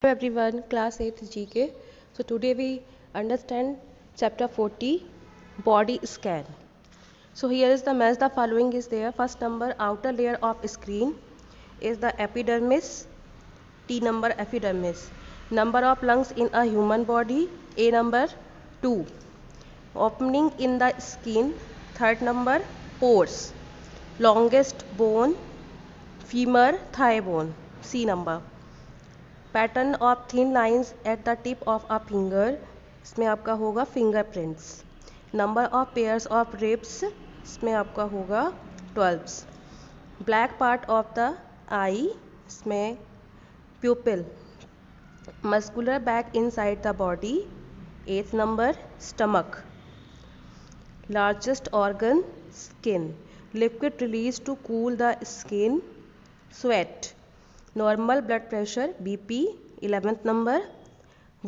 Hello everyone, class 8th GK. So today we understand chapter 40, body scan. So here is the match, the following is there. First number, outer layer of screen is the epidermis, T number epidermis. Number of lungs in a human body, A number 2. Opening in the skin, third number, pores. Longest bone, femur, thigh bone, C number. Pattern of thin lines at the tip of a finger, इसमें आपका होगा fingerprints. Number of pairs of ribs, इसमें आपका होगा 12. Black part of the eye, इसमें pupil. Muscular bag inside the body, 8th number stomach. Largest organ skin. Liquid release to cool the skin, sweat. Normal blood pressure BP, 11th number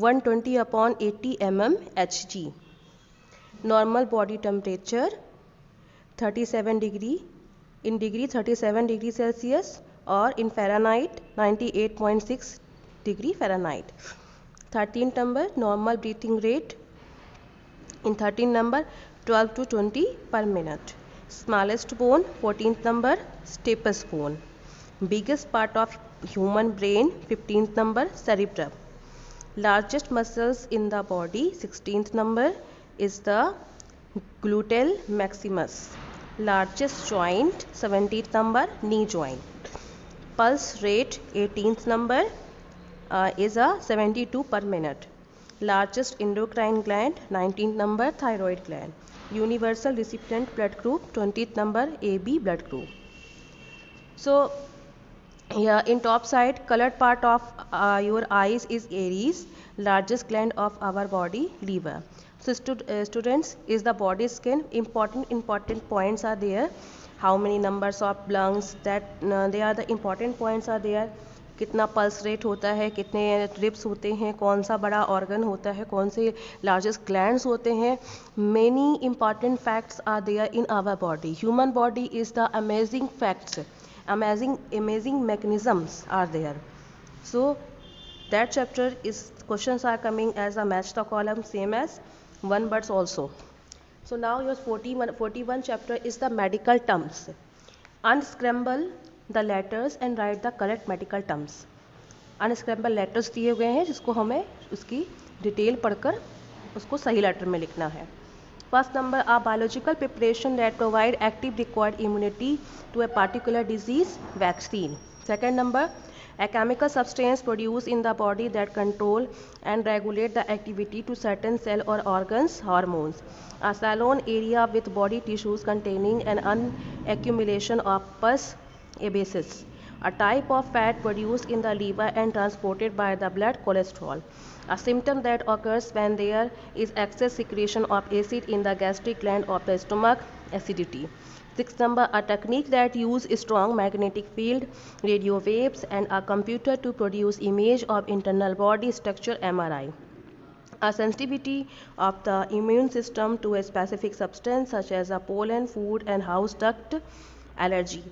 120/80 mm Hg. Normal body temperature 37 degree, in degree 37 degree Celsius, or in Fahrenheit 98.6 degree Fahrenheit. 13th number normal breathing rate, in 13th number 12 to 20 per minute. Smallest bone, 14th number stapes bone. Biggest part of human brain, 15th number cerebrum. Largest muscles in the body, 16th number is the gluteal maximus. Largest joint, 17th number knee joint. Pulse rate, 18th number is a 72 per minute. Largest endocrine gland, 19th number thyroid gland. Universal recipient blood group, 20th number AB blood group. So yeah, in top side, colored part of your eyes is iris. Largest gland of our body, liver. So students, is the body scan. Important points are there. How many numbers of lungs, that they are the important points are there. कितना pulse rate होता है, कितने ribs होते हैं, कौन सा बड़ा organ होता है, कौन से लार्जेस्ट ग्लैंड्स होते हैं. Many important facts are there in our body. Human body is the amazing facts. Amazing mechanisms are there. So that chapter is, questions are coming as a match the column, same as one words also. So now your 41 chapter is the medical terms. Unscramble the letters and write the correct medical terms. Unscramble letters दिए हुए हैं, जिसको हमें उसकी detail पढ़कर उसको सही letter में लिखना है. First number, a biological preparation that provide active required immunity to a particular disease, vaccine. Second number, a chemical substance produced in the body that control and regulate the activity to certain cell or organs, hormones. A salon area with body tissues containing an accumulation of pus, abasis. A type of fat produced in the liver and transported by the blood, cholesterol. A symptom that occurs when there is excess secretion of acid in the gastric gland of the stomach, acidity. Sixth number, a technique that uses strong magnetic field, radio waves, and a computer to produce image of internal body structure, MRI. A sensitivity of the immune system to a specific substance such as a pollen, food, and house dust, allergy.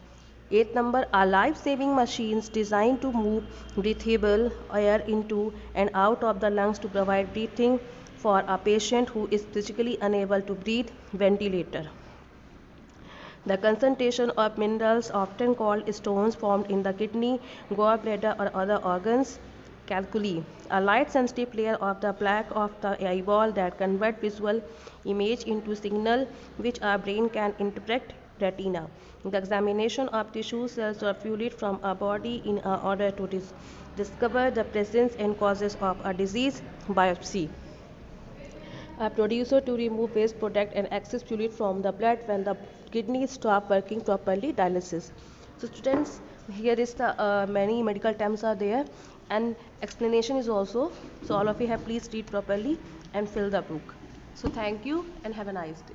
8th number, are life-saving machines designed to move breathable air into and out of the lungs to provide breathing for a patient who is physically unable to breathe, ventilator. The concentration of minerals, often called stones, formed in the kidney, gallbladder, or other organs, calculi. A light-sensitive layer of the plaque of the eyeball that convert visual image into signal which our brain can interpret, retina. The examination of tissue, cells, or fluid from a body in order to discover the presence and causes of a disease, biopsy. A producer to remove waste product and excess fluid from the blood when the kidneys stop working properly, dialysis. So students, here is the many medical terms are there and explanation is also. So all of you have please read properly and fill the book. So thank you and have a nice day.